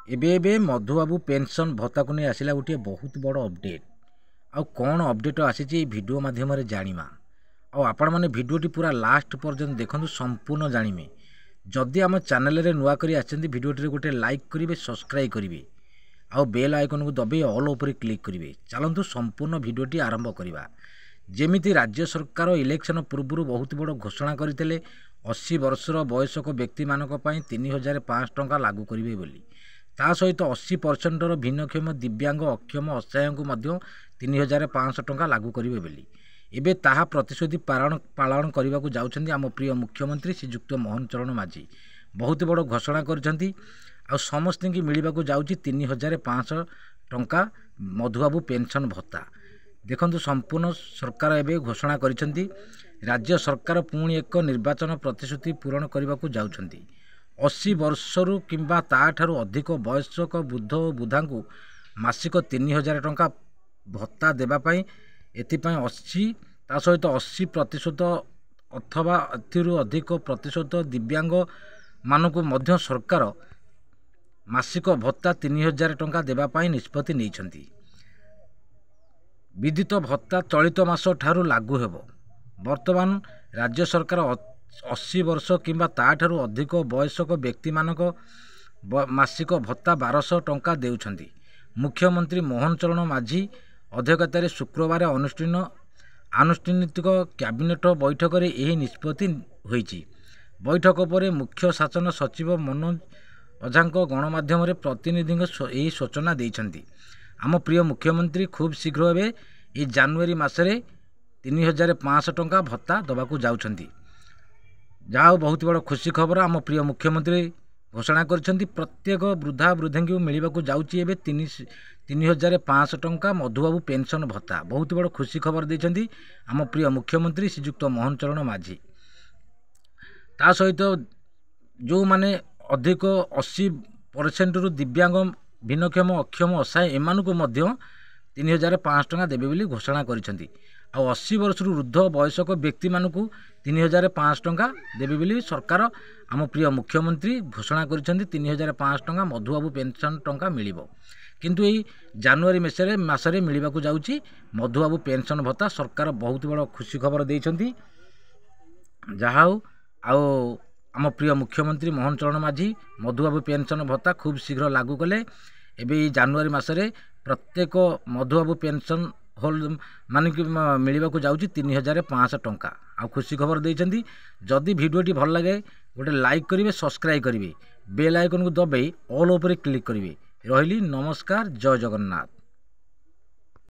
एबे एबे मधुबाबू पेंशन भत्ता को नहीं आसला गोटे बहुत बड़ अपडेट। आउ कौन अपडेट आसी भिडियो माध्यम जाना आपण मैंने भिडियोटी पूरा लास्ट पर्यंत देखूँ संपूर्ण जानिमे। जदि आम चैनल रे नुआ करी आछंती भिडियोटी गोटे लाइक करेंगे, सब्सक्राइब करेंगे, आउ बेल आइकन को दबे ऑल उपर क्लिक करेंगे। चलतु संपूर्ण भिडियोटी आरंभ करवा। जेमिति राज्य सरकार इलेक्शन पूर्व बहुत बड़ घोषणा करते 80 वर्षर बयसक व्यक्ति मानक 3500 टंका लागू करेंगे बोली। ता सहित 80% भिन्नक्षम, दिव्यांग, अक्षम, असहाय को 3500 टंका लागू करेंगे बोली। एबे ताहा प्रतिश्रुति पालन करने को जाउछंती आम प्रिय मुख्यमंत्री श्रीजुक्त मोहन चरण माझी। बहुत बड़ घोषणा करछंती आ समस्त की मिलवा को जाउची 3500 टंका मधुबाबू पेंशन भत्ता। देखंतु संपूर्ण सरकार एबे घोषणा करिसंती राज्य सरकार पुणी एक निर्वाचन प्रतिश्रुति पूरण करने को जाउछंती। 80 वर्षरु किंबा ताठारु अधिक बयस्क वृद्ध और वृद्धा को मासिक 3000 टंका भत्ता देवाई एथिपाई 80 ता सहित 80% अथवा अधिक प्रतिशत दिव्यांग मानकु मध्य सरकार मासिक भत्ता 3000 टंका देवाई निष्पत्ति नहीं। विदित भत्ता चलित मास ठारू लागू हेबो। वर्तमान राज्य सरकार 80 वर्ष किंबा ताठारु अधिक बयस्क व्यक्ति मानक मासिक भत्ता 1200 टंका देउछंती। मुख्यमंत्री मोहन चरण माझी अध्यक्षतार शुक्रवार आनुष्ठानिक कैबिनेट बैठक में यह निष्पत्ति होईची। बैठक पर मुख्य शासन सचिव मनोज ओझा गणमाध्यम प्रतिनिधि यही सूचना देइछंती। आम प्रिय मुख्यमंत्री खूब शीघ्र एवं ये जनवरी मसरे 3500 टंका भत्ता दबाकू जाउछंती। जहाँ बहुत बड़ खुशी खबर आम प्रिय मुख्यमंत्री घोषणा करछंती। प्रत्येक वृद्धा वृद्धा को मिलवा को जाउची एबे 3500 टंका मधुबाबू पेंशन भत्ता। बहुत बड़ खुशी खबर देइछंती आम प्रिय मुख्यमंत्री श्रीजुक्त मोहन चरण माझी। ता सहित जो माने अधिक 80% रु दिव्यांग, भिन्नक्षम, अक्षम, असहाय एमान को 3500 टंका देवे बोली घोषणा करिसंती। आ 80 वर्ष वृद्ध बयसक व्यक्ति मानकु 3500 टंका देवे बोली सरकार आम प्रिय मुख्यमंत्री घोषणा करिसंती। 3500 टंका मधुबाबू पेंशन टंका मिलिबो। किंतु यही जनवरी मसरे मिलवा को जाउची मधुबाबू पेंशन भत्ता। सरकार बहुत बड़ खुशी खबर देइछंती। जहाँ आम प्रिय मुख्यमंत्री मोहन चरण माझी मधुबाबू पेंशन भत्ता खूब शीघ्र लागू कले। एबे जनवरी मसरे प्रत्येक मधुबाबू पेंशन होल्ड मान मिलवा को जाउची 3500 टंका। आ खुशी खबर देइछंती। जदि भिडियोटी भल लगे गोटे लाइक करेंगे, सब्सक्राइब करेंगे, बेल आइकन को दबाई ऑल उपर क्लिक करेंगे। रही नमस्कार, जय जगन्नाथ।